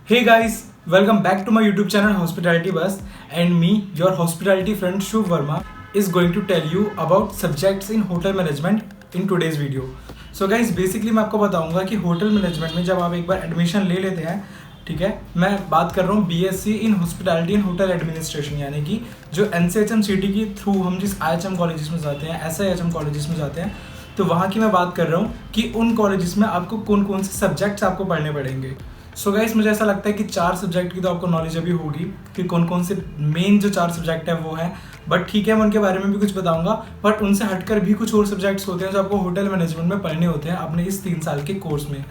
Hey guys, welcome back to my YouTube channel Hospitality Bus, and me, your hospitality friend Shubh Verma, is going to tell you about subjects in hotel management in today's video. So guys, basically मैं आपको बताऊंगा कि hotel management में जब आप एक बार admission ले लेते हैं, ठीक है, मैं बात कर रहा हूँ BSc in hospitality and hotel administration, यानी कि जो NCHM-CT के थ्रू हम जिस IHM कॉलेजेस में जाते हैं, SIHM कॉलेजेस में जाते हैं, तो वहाँ की मैं बात कर रहा हूँ कि उन कॉलेजेस में आपको कौन कौन से सब्जेक्ट्स आपको पढ़ने पड़ेंगे. सो गाइस, मुझे ऐसा लगता है कि 4 सब्जेक्ट की तो आपको नॉलेज अभी होगी कि कौन कौन से मेन जो 4 सब्जेक्ट है वो है. बट ठीक है, मैं उनके बारे में भी कुछ बताऊंगा. बट उनसे हटकर भी कुछ और सब्जेक्ट्स होते हैं जो आपको होटल मैनेजमेंट में पढ़ने होते हैं अपने इस 3 साल के कोर्स में.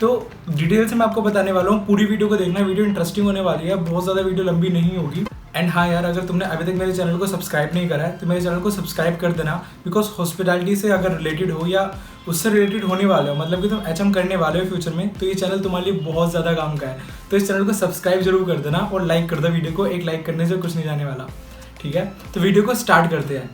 तो डिटेल से मैं आपको बताने वाला हूँ. पूरी वीडियो को देखना, वीडियो इंटरेस्टिंग होने वाली है, बहुत ज़्यादा वीडियो लंबी नहीं होगी. एंड हाँ यार, अगर तुमने अभी तक मेरे चैनल को सब्सक्राइब नहीं करा है तो मेरे चैनल को सब्सक्राइब कर देना. बिकॉज हॉस्पिटैलिटी से अगर रिलेटेड हो या उससे रिलेटेड होने वाले हो, मतलब कि तुम HM करने वाले हो फ्यूचर में, तो ये चैनल तुम्हारे लिए बहुत ज़्यादा काम का है. तो इस चैनल को सब्सक्राइब जरूर कर देना और लाइक कर दो वीडियो को. एक लाइक करने से कुछ नहीं जाने वाला, ठीक है. तो वीडियो को स्टार्ट करते हैं.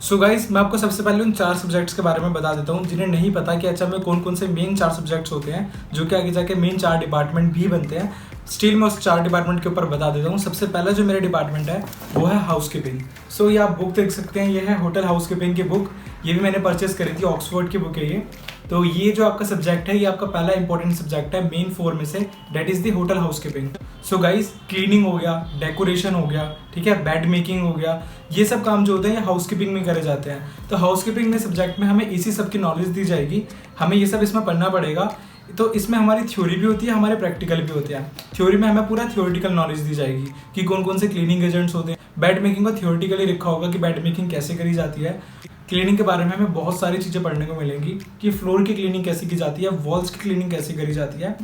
सो गाइस, मैं आपको सबसे पहले उन 4 सब्जेक्ट्स के बारे में बता देता हूँ जिन्हें नहीं पता कि अच्छा में कौन कौन से मेन 4 सब्जेक्ट्स होते हैं जो कि आगे जाके मेन 4 डिपार्टमेंट भी बनते हैं. स्टिल मैं उस 4 डिपार्टमेंट के ऊपर बता देता हूँ. सबसे पहला जो मेरा डिपार्टमेंट है वो है हाउसकीपिंग. सो ये आप बुक देख सकते हैं, ये है होटल हाउसकीपिंग की बुक. ये भी मैंने परचेस करी थी, ऑक्सफोर्ड की बुक है ये. तो ये जो आपका सब्जेक्ट है, ये आपका पहला इंपॉर्टेंट सब्जेक्ट है मेन 4 में से, that is the hotel housekeeping. So guys, cleaning हो गया, डेकोरेशन हो गया, ठीक है, बेड मेकिंग हो गया, ये सब काम जो होते हैं ये हाउसकीपिंग में करे जाते हैं. तो हाउसकीपिंग में सब्जेक्ट में हमें इसी सब की नॉलेज दी जाएगी. हमें ये सब इसमें पढ़ना पड़ेगा. तो इसमें हमारी थ्योरी भी होती है, हमारे प्रैक्टिकल भी होते हैं. थ्योरी में हमें पूरा थ्योरेटिकल नॉलेज दी जाएगी कि कौन कौन से क्लीनिंग एजेंट्स होते हैं. बेड मेकिंग को थ्योरेटिकली लिखा होगा कि बेड मेकिंग कैसे करी जाती है. क्लीनिंग के बारे में हमें बहुत सारी चीज़ें पढ़ने को मिलेंगी कि फ्लोर की क्लीनिंग कैसे की जाती है, वॉल्स की क्लीनिंग कैसे करी जाती है,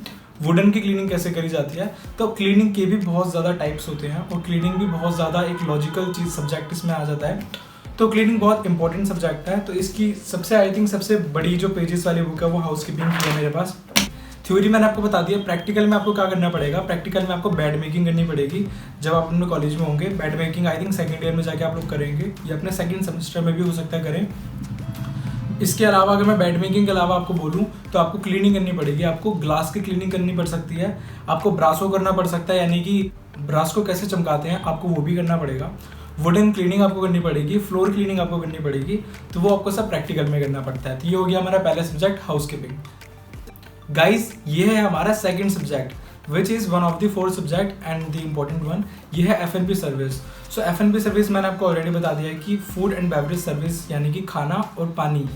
वुडन की क्लीनिंग कैसे करी जाती है. तो क्लीनिंग के भी बहुत ज़्यादा टाइप्स होते हैं और क्लीनिंग भी बहुत ज़्यादा एक लॉजिकल चीज़ सब्जेक्ट इसमें आ जाता है. तो क्लीनिंग बहुत इंपॉर्टेंट सब्जेक्ट है. तो इसकी सबसे आई थिंक सबसे बड़ी जो पेजेस वाली बुक है वो हाउसकीपिंग की है मेरे पास. थ्योरी मैंने आपको बता दिया. प्रैक्टिकल में आपको क्या करना पड़ेगा, प्रैक्टिकल में आपको बेड मेकिंग करनी पड़ेगी. जब आप अपने कॉलेज में होंगे, bed making I think second year में जाके आप लोग करेंगे या अपने सेकंड सेमेस्टर में भी हो सकता है करें. इसके अलावा अगर मैं बेड मेकिंग के अलावा आपको बोलूँ तो आपको क्लीनिंग करनी पड़ेगी. आपको ग्लास की क्लीनिंग करनी पड़ सकती है, आपको ब्रासो करना पड़ सकता है, यानी कि ब्रास को कैसे चमकाते हैं आपको वो भी करना पड़ेगा. वुडन क्लीनिंग आपको करनी पड़ेगी, फ्लोर क्लीनिंग आपको करनी पड़ेगी. तो वो आपको सब प्रैक्टिकल में करना पड़ता है. तो ये हो गया हमारा पहला सब्जेक्ट हाउसकीपिंग. गाइस, ये है हमारा second subject which is one of the 4 subject and the important one. ये है F&B सर्विस. सो F&B सर्विस मैंने आपको ऑलरेडी बता दिया है कि फूड एंड बेवरेज सर्विस, यानी कि खाना और पानी,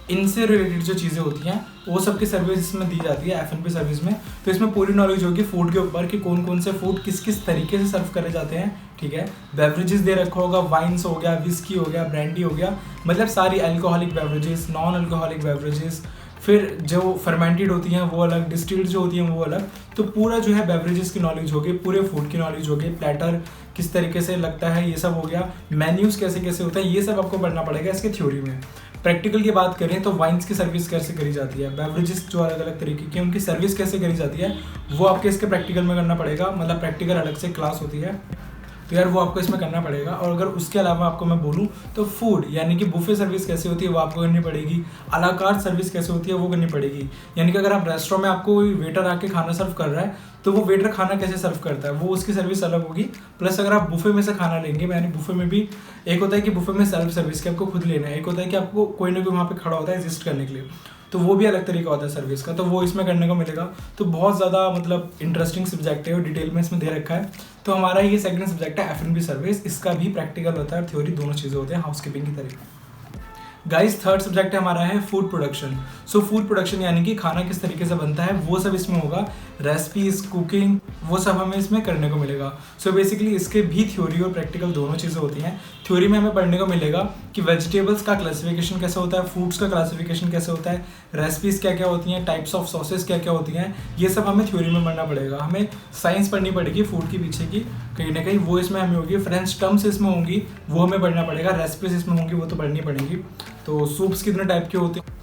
इनसे रिलेटेड जो चीज़ें होती हैं वो सब की सर्विस इसमें दी जाती है F&B सर्विस में. तो इसमें पूरी नॉलेज होगी फूड के ऊपर कि कौन कौन से फूड किस किस तरीके से सर्व करे जाते हैं, ठीक है. बेवरेजेस दे रखा होगा, वाइन्स हो गया, विस्की हो गया, ब्रांडी हो गया, मतलब सारी alcoholic beverages, non alcoholic beverages. फिर जो फर्मेंटेड होती हैं वो अलग, डिस्टिल्ड जो होती हैं वो अलग. तो पूरा जो है बेवरेजेस की नॉलेज होगी, पूरे फूड की नॉलेज होगी, प्लेटर किस तरीके से लगता है ये सब हो गया, मेन्यूज़ कैसे कैसे होता है, ये सब आपको पढ़ना पड़ेगा इसके थ्योरी में. प्रैक्टिकल की बात करें तो वाइन्स की सर्विस कैसे करी जाती है, बेवरेजेस जो अलग अलग तरीके की उनकी सर्विस कैसे करी जाती है, वो आपके इसके प्रैक्टिकल में करना पड़ेगा. मतलब प्रैक्टिकल अलग से क्लास होती है, तो यार वो आपको इसमें करना पड़ेगा. और अगर उसके अलावा आपको मैं बोलूँ तो फूड, यानी कि बुफे सर्विस कैसे होती है वो आपको करनी पड़ेगी. अला कार्ट सर्विस कैसे होती है वो करनी पड़ेगी. यानी कि अगर आप रेस्टोरेंट में आपको कोई वेटर आके खाना सर्व कर रहा है तो वो वेटर खाना कैसे सर्व करता है वो उसकी सर्विस अलग होगी. प्लस अगर आप बुफे में से खाना लेंगे, यानी बुफे में भी एक होता है कि बुफे में सेल्फ सर्विस के आपको खुद लेना है, एक होता है कि आपको कोई ना कोई वहाँ पे खड़ा होता है एग्जिस्ट करने के लिए, तो वो भी अलग तरीका होता है सर्विस का. तो वो इसमें करने को मिलेगा. तो बहुत ज़्यादा मतलब इंटरेस्टिंग सब्जेक्ट है और डिटेल में इसमें दे रखा है. तो हमारा ये सेकंड सब्जेक्ट है F&B सर्विस. इसका भी प्रैक्टिकल होता है और थ्योरी, दोनों चीज़ें होते हैं हाउसकीपिंग की तरह. गाइस, थर्ड सब्जेक्ट हमारा है food production. So food production यानी कि खाना किस तरीके से बनता है वो सब इसमें होगा. रेसिपीज, कुकिंग, वो सब हमें इसमें करने को मिलेगा. सो बेसिकली इसके भी थ्योरी और प्रैक्टिकल दोनों चीज़ें होती हैं. थ्योरी में हमें पढ़ने को मिलेगा कि वेजिटेबल्स का क्लासिफिकेशन कैसे होता है, फ्रूट्स का क्लासिफिकेशन कैसे होता है, रेसिपीज़ क्या क्या होती हैं, टाइप्स ऑफ सॉसेस क्या क्या होती हैं, ये सब हमें थ्योरी में पढ़ना पड़ेगा. हमें साइंस पढ़नी पड़ेगी फूड के पीछे की कहीं ना कहीं, वो इसमें हमें होगी. फ्रेंच टर्म्स इसमें होंगी, वो हमें पढ़ना पड़ेगा. रेसिपीज इसमें होंगी, वो तो पढ़नी पड़ेगी. तो सूप्स कितने टाइप के होते हैं,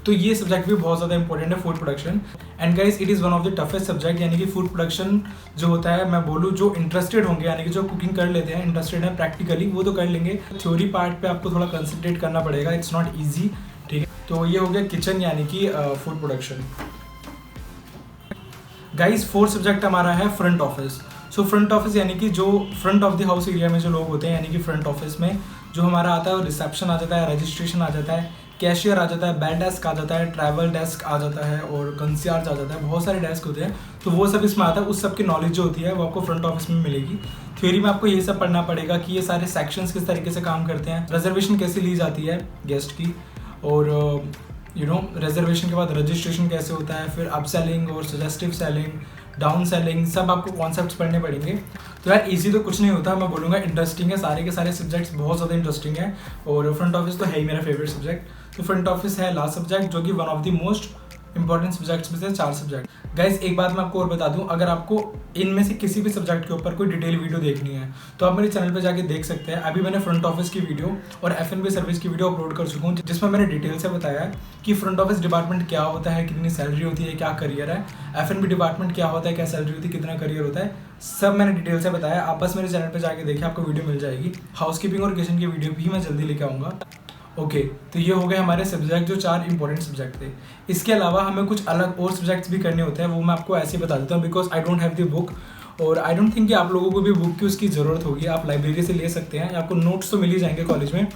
तो ये सब्जेक्ट भी बहुत ज़्यादा इंपॉर्टेंट है food production. And guys, it is one of the toughest subject. यानी कि फूड प्रोडक्शन जो होता है, मैं बोलूँ जो इंटरेस्टेड होंगे, यानी कि जो कुकिंग कर लेते हैं, इंटरेस्टेड है प्रैक्टिकली, वो तो कर लेंगे. थ्योरी पार्ट पे आपको थोड़ा कंसंट्रेट करना पड़ेगा. इट्स नॉट ईजी, ठीक है। तो ये हो गया किचन यानी कि food production. Guys 4th subject हमारा है front office. So front office यानी कि जो front of the house area में जो लोग होते हैं, यानी कि फ्रंट ऑफिस में जो हमारा आता है, रिसेप्शन आ जाता है, रजिस्ट्रेशन आ जाता है, कैशियर आ जाता है, बेल डेस्क आ जाता है, ट्रैवल डेस्क आ जाता है और कंसियर्ज आ जाता है, बहुत सारे डेस्क होते हैं। तो वो सब इसमें आता है। उस सब की नॉलेज जो होती है वो आपको फ्रंट ऑफिस में मिलेगी। थ्योरी में आपको ये सब पढ़ना पड़ेगा कि ये सारे सेक्शंस किस तरीके से काम करते हैं, रिजर्वेशन कैसे ली जाती है गेस्ट की, और रिजर्वेशन के बाद रजिस्ट्रेशन कैसे होता है, फिर अप सेलिंग और सजेस्टिव सेलिंग, डाउन सेलिंग, सब आपको कॉन्सेप्ट्स पढ़ने पड़ेंगे। तो यार इजी तो कुछ नहीं होता, मैं बोलूँगा इंटरेस्टिंग है, सारे के सारे सब्जेक्ट्स बहुत ज़्यादा इंटरेस्टिंग है। और फ्रंट ऑफिस तो है ही मेरा फेवरेट सब्जेक्ट। तो फ्रंट ऑफिस है लास्ट सब्जेक्ट, जो कि one of the most important subjects में से 4 सब्जेक्ट। गाइज एक बात मैं आपको और बता दूं, अगर आपको इनमें से किसी भी सब्जेक्ट के ऊपर कोई डिटेल वीडियो देखनी है तो आप मेरे चैनल पे जाके देख सकते हैं। अभी मैंने फ्रंट ऑफिस की वीडियो और F&B सर्विस की वीडियो अपलोड कर चुका हूँ, जिसमें मैंने डिटेल से बताया है कि फ्रंट ऑफिस डिपार्टमेंट क्या होता है, कितनी सैलरी होती है, क्या करियर है, F&B डिपार्टमेंट क्या होता है, क्या सैलरी होती है, कितना करियर होता है, सब मैंने डिटेल से बताया। आप बस मेरे चैनल पर जाके देखिए, आपको वीडियो मिल जाएगी। हाउसकीपिंग और किचन की वीडियो भी मैं जल्दी लेके आऊँगा। ओके तो ये हो गए हमारे सब्जेक्ट, जो 4 इंपॉर्टेंट सब्जेक्ट थे। इसके अलावा हमें कुछ अलग और सब्जेक्ट्स भी करने होते हैं, वो मैं आपको ऐसे ही बता देता हूँ, because I don't have the book और आई डोंट थिंक कि आप लोगों को भी बुक की उसकी ज़रूरत होगी। आप लाइब्रेरी से ले सकते हैं, आपको नोट्स तो मिल ही जाएंगे कॉलेज में।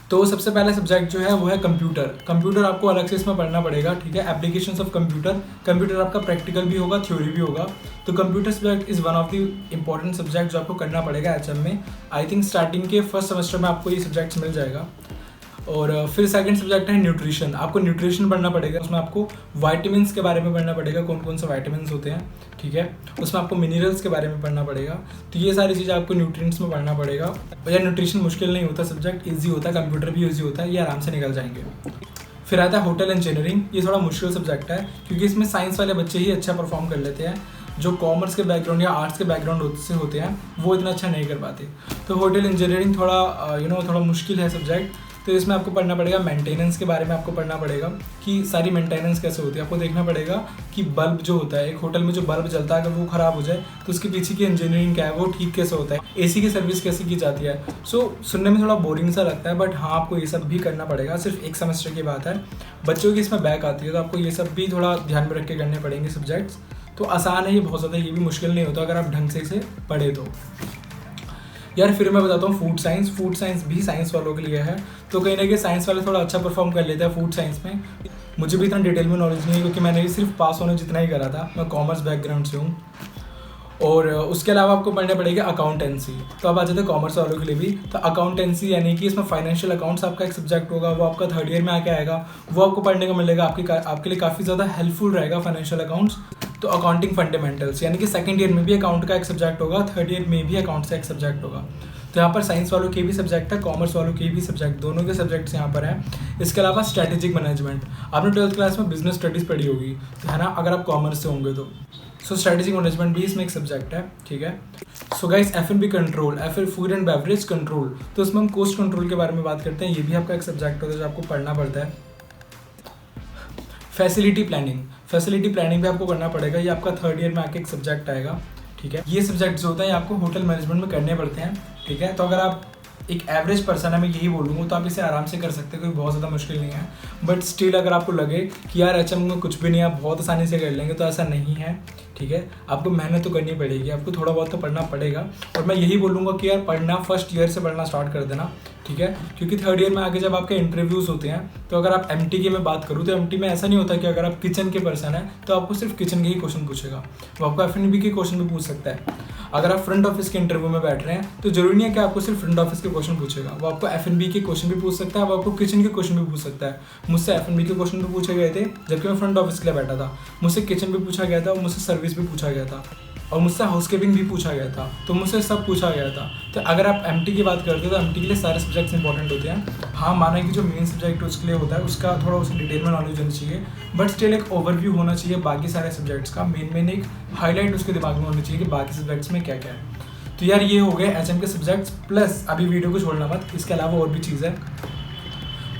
तो सबसे पहला सब्जेक्ट जो है वो है कंप्यूटर। कंप्यूटर आपको अलग से इसमें पढ़ना पड़ेगा, ठीक है। एप्लीकेशंस ऑफ कंप्यूटर, कंप्यूटर आपका प्रैक्टिकल भी होगा, थ्योरी भी होगा। तो computer subject is one of the important subject जो आपको करना पड़ेगा HM में। आई थिंक स्टार्टिंग के फर्स्ट सेमेस्टर में आपको ये सब्जेक्ट्स मिल जाएगा। और फिर सेकंड सब्जेक्ट है न्यूट्रिशन। आपको न्यूट्रिशन पढ़ना पड़ेगा, उसमें आपको वाइटामिन्स के बारे में पढ़ना पड़ेगा, कौन कौन से वाइटामिन्स होते हैं, ठीक है। उसमें आपको मिनरल्स के बारे में पढ़ना पड़ेगा। तो ये सारी चीज़ें आपको न्यूट्रिएंट्स में पढ़ना पड़ेगा। यार न्यूट्रिशन मुश्किल नहीं होता, सब्जेक्ट ईजी होता है, कंप्यूटर भी ईजी होता है, ये आराम से निकल जाएंगे। फिर आता है होटल इंजीनियरिंग। ये थोड़ा मुश्किल सब्जेक्ट है, क्योंकि इसमें साइंस वाले बच्चे ही अच्छा परफॉर्म कर लेते हैं। जो कॉमर्स के बैकग्राउंड या आर्ट्स के बैकग्राउंड से होते हैं वो इतना अच्छा नहीं कर पाते। तो होटल इंजीनियरिंग थोड़ा थोड़ा मुश्किल है सब्जेक्ट। तो इसमें आपको पढ़ना पड़ेगा मेंटेनेंस के बारे में, आपको पढ़ना पड़ेगा कि सारी मेंटेनेंस कैसे होती है। आपको देखना पड़ेगा कि बल्ब जो होता है, एक होटल में जो बल्ब जलता है, अगर वो ख़राब हो जाए तो उसके पीछे की इंजीनियरिंग क्या है, वो ठीक कैसे होता है, AC की सर्विस कैसे की जाती है। सुनने में थोड़ा बोरिंग सा लगता है, बट हाँ आपको ये सब भी करना पड़ेगा। सिर्फ एक सेमेस्टर की बात है, बच्चों की इसमें बैक आती है, तो आपको ये सब भी थोड़ा ध्यान में रख के करने पड़ेंगे सब्जेक्ट्स। तो आसान है ये बहुत ज़्यादा, ये भी मुश्किल नहीं होता अगर आप ढंग से इसे पढ़े तो। यार फिर मैं बताता हूँ फूड साइंस। फूड साइंस भी साइंस वालों के लिए है, तो कहीं ना कहीं साइंस वाले थोड़ा अच्छा परफॉर्म कर लेते हैं फूड साइंस में। मुझे भी इतना डिटेल में नॉलेज नहीं है, क्योंकि मैंने भी सिर्फ पास होने जितना ही करा था, मैं कॉमर्स बैकग्राउंड से हूँ। और उसके अलावा आपको पढ़ने पड़ेगा अकाउंटेंसी। तो अब आ जाते हैं कॉमर्स वालों के लिए भी। तो अकाउंटेंसी यानी कि इसमें फाइनेंशियल अकाउंट्स आपका एक सब्जेक्ट होगा, वो आपका 3rd ईयर में आके आएगा, वो आपको पढ़ने को मिलेगा। आपके लिए काफ़ी ज़्यादा हेल्पफुल रहेगा फाइनेंशियल अकाउंट्स। तो अकाउंटिंग फंडामेंटल्स यानी कि 2nd ईयर में भी अकाउंट का एक सब्जेक्ट होगा, 3rd ईयर में भी अकाउंट का एक सब्जेक्ट होगा। तो यहाँ पर साइंस वालों के भी सब्जेक्ट है, कॉमर्स वालों के भी सब्जेक्ट, दोनों के सब्जेक्ट्स यहाँ पर हैं। इसके अलावा स्ट्रैटेजिक मैनेजमेंट, आपने 12th क्लास में बिजनेस स्टडीज़ पढ़ी होगी, है ना, अगर आप कॉमर्स से होंगे तो। सो स्ट्रैटेजिक मैनेजमेंट भी इसमें एक सब्जेक्ट है, ठीक है। So guys F&B control, food and beverage control, तो इसमें हम कॉस्ट कंट्रोल के बारे में बात करते हैं। ये भी आपका एक सब्जेक्ट होता है जो आपको पढ़ना पड़ता है। फैसिलिटी प्लानिंग भी आपको करना पड़ेगा, ये आपका 3rd ईयर में आके एक सब्जेक्ट आएगा, ठीक है। ये सब्जेक्ट जो होता है आपको होटल मैनेजमेंट में करने पड़ते हैं, ठीक है। तो अगर आप एक एवरेज पर्सन है, मैं यही बोलूँगा, तो आप इसे आराम से कर सकते हैं, कोई बहुत ज़्यादा मुश्किल नहीं है। बट स्टिल अगर आपको लगे कि यार HM में कुछ भी नहीं, आप बहुत आसानी से कर लेंगे, तो ऐसा नहीं है, ठीक है। आपको मेहनत तो करनी पड़ेगी, आपको थोड़ा बहुत तो पढ़ना पड़ेगा। और मैं यही बोलूँगा कि यार पढ़ना 1st ईयर से पढ़ना स्टार्ट कर देना, ठीक है। क्योंकि 3rd ईयर में आगे जब आपके इंटरव्यूज़ होते हैं, तो अगर आप MT की मैं बात करूँ तो MT में ऐसा नहीं होता कि अगर आप किचन के पर्सन है तो आपको सिर्फ किचन के ही क्वेश्चन पूछेगा, वो आपको F&B के क्वेश्चन भी पूछ सकता है। अगर आप फ्रंट ऑफिस के इंटरव्यू में बैठ रहे हैं तो जरूरी नहीं है कि आपको सिर्फ फ्रंट ऑफिस के क्वेश्चन पूछेगा, वो आपको F&B के क्वेश्चन भी पूछ सकता है, वो आपको किचन के क्वेश्चन भी पूछ सकता है। मुझसे F&B के क्वेश्चन भी पूछे गए थे जबकि मैं फ्रंट ऑफिस के लिए बैठा था, मुझसे किचन भी पूछा गया था, और मुझसे सर्विस भी पूछा गया था, और मुझसे हाउसकीपिंग भी पूछा गया था, तो मुझसे सब पूछा गया था। तो अगर आप MT की बात करते हो तो MT के लिए सारे सब्जेक्ट्स इंपॉर्टेंट होते हैं। हाँ माना कि जो मेन सब्जेक्ट उसके लिए होता है उसका थोड़ा उसे डिटेल में नॉलेज होनी चाहिए, बट स्टिल एक ओवरव्यू होना चाहिए बाकी सारे सब्जेक्ट्स का, मेन एक हाईलाइट उसके दिमाग में होनी चाहिए कि बाकी सब्जेक्ट्स में क्या क्या है। तो यार ये हो गए HM के सब्जेक्ट्स, प्लस अभी वीडियो को छोड़ना मत, इसके अलावा और भी चीज़ है।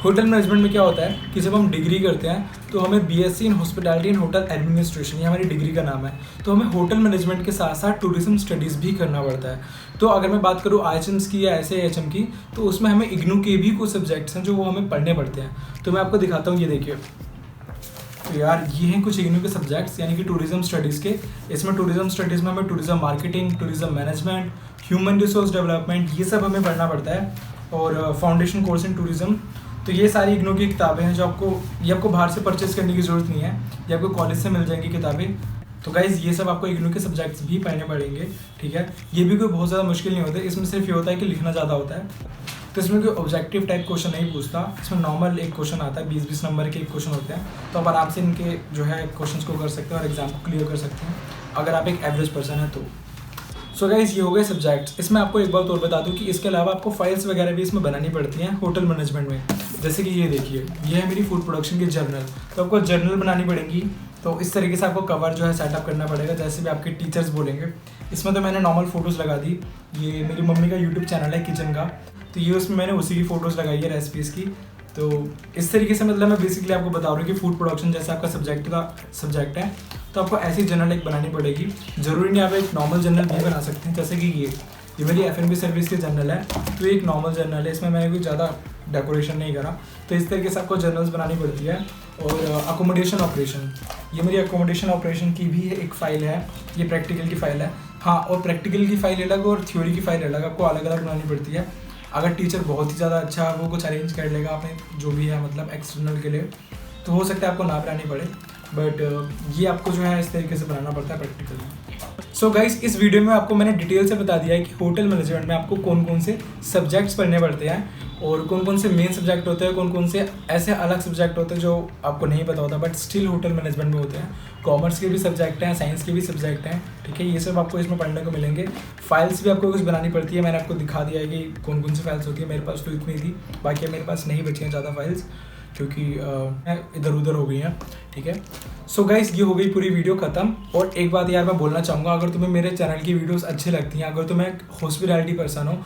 होटल मैनेजमेंट में क्या होता है कि जब हम डिग्री करते हैं तो हमें BSc in hospitality and hotel administration, ये हमारी डिग्री का नाम है, तो हमें होटल मैनेजमेंट के साथ साथ टूरिज्म स्टडीज़ भी करना पड़ता है। तो अगर मैं बात करूँ आईएचएम्स की या SIHM की, तो उसमें हमें इग्नू के भी कुछ सब्जेक्ट्स हैं जो वो हमें पढ़ने पड़ते हैं। तो मैं आपको दिखाता हूँ, ये देखिए। तो यार ये हैं कुछ इग्नू के सब्जेक्ट्स, यानी कि टूरिज्म स्टडीज़ के। इसमें टूरिज्म स्टडीज़ में हमें tourism marketing, tourism management, human resource development, ये सब हमें पढ़ना पड़ता है, और फाउंडेशन कोर्स इन टूरिज्म। तो ये सारी इग्नू की किताबें हैं जो आपको बाहर से परचेज़ करने की ज़रूरत नहीं है, ये आपको कॉलेज से मिल जाएंगी किताबें। तो गाइज़ ये सब आपको इग्नू के सब्जेक्ट्स भी पढ़ने पड़ेंगे, ठीक है। ये भी कोई बहुत ज़्यादा मुश्किल नहीं होता, इसमें सिर्फ ये होता है कि लिखना ज़्यादा होता है। तो इसमें कोई ऑब्जेक्टिव टाइप क्वेश्चन नहीं पूछता, इसमें नॉर्मल एक क्वेश्चन आता है, 20-20 नंबर के एक क्वेश्चन होते हैं। तो आप आराम से इनके जो है क्वेश्चंस को कर सकते हैं और एग्जाम को क्लियर कर सकते हैं अगर आप एक एवरेज पर्सन है तो। सो गाइस ये हो गए सब्जेक्ट्स। इसमें आपको एक बात और बता दूं कि इसके अलावा आपको फाइल्स वगैरह भी इसमें बनानी पड़ती हैं होटल मैनेजमेंट में। जैसे कि ये देखिए, ये है मेरी फूड प्रोडक्शन की जर्नल, तो आपको जर्नल बनानी पड़ेगी। तो इस तरीके से आपको कवर जो है सेटअप करना पड़ेगा, जैसे भी आपके टीचर्स बोलेंगे। इसमें तो मैंने नॉर्मल फ़ोटोज़ लगा दी, ये मेरी मम्मी का यूट्यूब चैनल है किचन का, तो ये उसमें मैंने उसी की फ़ोटोज़ लगाई है रेसिपीज़ की। तो इस तरीके से मतलब मैं बेसिकली आपको बता रहा हूँ कि फूड प्रोडक्शन जैसे आपका सब्जेक्ट है, तो आपको ऐसी जर्नल एक बनानी पड़ेगी। ज़रूरी नहीं आप एक नॉर्मल जर्नल भी बना सकते हैं, जैसे कि ये मेरी F&B सर्विस की जर्नल है, तो ये एक नॉर्मल जर्नल है, इसमें मैंने कोई ज़्यादा डेकोरेशन नहीं करा। तो इस तरीके से आपको जर्नल्स बनानी पड़ती है। और अकोमोडेशन ऑपरेशन, ये मेरी अकोमोडेशन ऑपरेशन की भी एक फ़ाइल है, ये प्रैक्टिकल की फ़ाइल है। हाँ, और प्रैक्टिकल की फ़ाइल अलग और थ्योरी की फ़ाइल अलग, आपको अलग अलग बनानी पड़ती है। अगर टीचर बहुत ही ज़्यादा अच्छा है, वो कुछ अरेंज कर लेगा आपने जो भी है मतलब एक्सटर्नल के लिए, तो हो सकता है आपको ना बनानी पड़े, बट ये आपको जो है इस तरीके से बनाना पड़ता है प्रैक्टिकली। सो गाइस इस वीडियो में आपको मैंने डिटेल से बता दिया है कि होटल मैनेजमेंट में आपको कौन कौन से सब्जेक्ट्स पढ़ने पड़ते हैं और कौन कौन से मेन सब्जेक्ट होते हैं, कौन कौन से ऐसे अलग सब्जेक्ट होते हैं जो आपको नहीं पता होता बट स्टिल होटल मैनेजमेंट में होते हैं। कॉमर्स के भी सब्जेक्ट हैं, साइंस के भी सब्जेक्ट हैं, ठीक है। ये सब आपको इसमें पढ़ने को मिलेंगे। फाइल्स भी आपको कुछ बनानी पड़ती है, मैंने आपको दिखा दिया है कि कौन कौन सी फाइल्स होती है। मेरे पास तो इतनी थी, बाकी मेरे पास नहीं बची हैं ज़्यादा फाइल्स, क्योंकि इधर उधर हो गई हैं, ठीक है। सो गाइस ये हो गई पूरी वीडियो ख़त्म। और एक बात यार मैं बोलना चाहूँगा, अगर तुम्हें मेरे चैनल की वीडियोस अच्छी लगती हैं, अगर तुम्हें हॉस्पिटैलिटी पर्सन हो,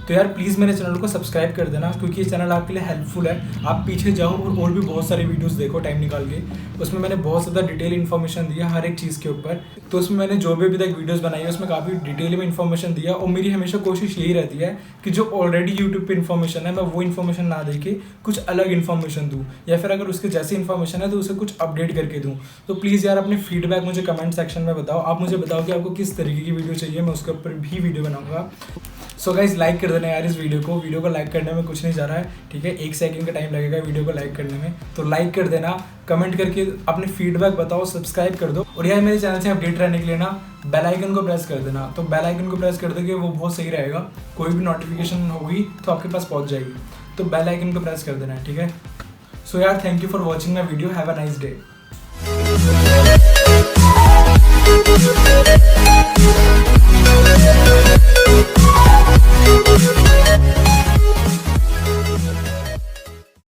तो यार प्लीज़ मेरे चैनल को सब्सक्राइब कर देना, क्योंकि ये चैनल आपके लिए हेल्पफुल है। आप पीछे जाओ और भी बहुत सारी वीडियोस देखो टाइम निकाल के, उसमें मैंने बहुत ज़्यादा डिटेल इन्फॉर्मेशन दिया हर एक चीज़ के ऊपर। तो उसमें मैंने जो भी अभी तक वीडियोस बनाई है उसमें काफ़ी डिटेल में इन्फॉर्मेशन दिया, और मेरी हमेशा कोशिश यही रहती है कि जो ऑलरेडी यूट्यूब पर इन्फॉर्मेशन है मैं वो इन्फॉर्मेशन ना दे के कुछ अलग इन्फॉर्मेशन दूँ, या फिर अगर उसके जैसी इन्फॉर्मेशन है तो उसे कुछ अपडेट करके दूँ। तो प्लीज़ यार अपने फीडबैक मुझे कमेंट सेक्शन में बताओ। आप मुझे बताओ कि आपको किस तरीके की वीडियो चाहिए, मैं उसके ऊपर भी वीडियो बनाऊँगा। सो गाइस लाइक कर देना यार इस वीडियो को लाइक करने में कुछ नहीं जा रहा है, ठीक है। 1 सेकंड का टाइम लगेगा वीडियो को लाइक करने में, तो लाइक कर देना, कमेंट करके अपने फीडबैक बताओ, सब्सक्राइब कर दो। और यार मेरे चैनल से अपडेट रहने के लिए ना बेल आइकन को प्रेस कर देना, तो बेल आइकन को प्रेस कर दोगे वो बहुत सही रहेगा, कोई भी नोटिफिकेशन होगी तो आपके पास पहुँच जाएगी, तो बेल आइकन को प्रेस कर देना, ठीक है। सो यार thank you for watching my video, have a nice day.